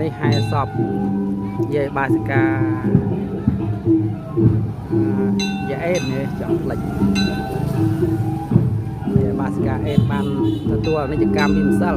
នេះហែសពយាយបាសិកាយាយអេតនេះចង់ផ្លេចយាយបាសិកាអេតបានទទួលនិច្ចកម្មពីម្សិល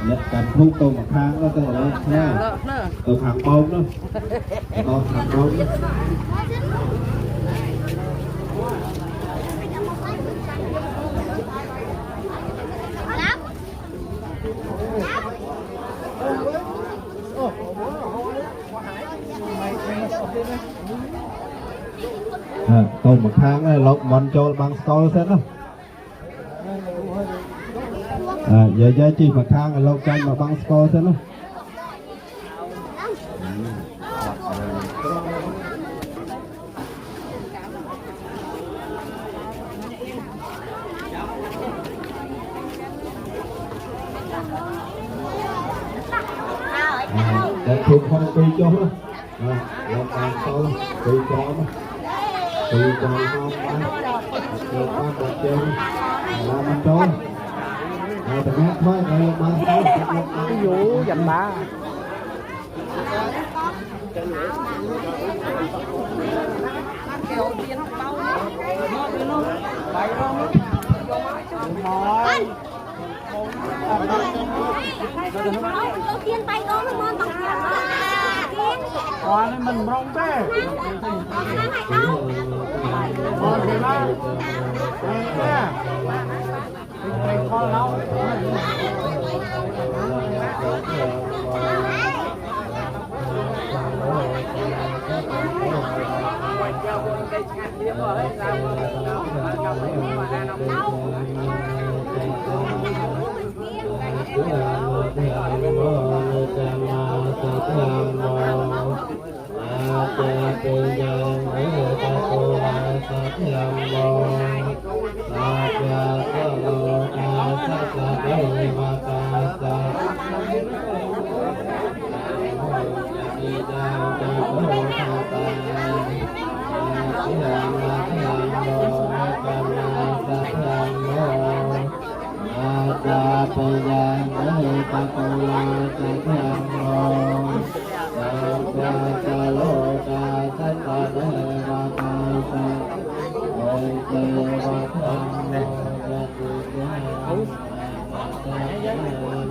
អ្នកកាត់ធុងទៅមកខាងទៅឥឡូវណាទៅខាងបោកនោះទៅខាងបោកអូ tô một tháng lộc mòn cho bằng store hết đó giờ giá trị một tháng lộc tranh mà bằng store hết đó để thuộc không tùy cho đó lộc bằng store tùy cho đó tùy cho không được ba một chơi là mình trốn từ hết thôi đây là ba cái vụ dành ba tiên tay con nó ngon bằng còn mình rong thế còn thì nó con lâu Hãy subscribe cho kênh Ghiền Mì Gõ để không bỏ lỡ những video hấp dẫn.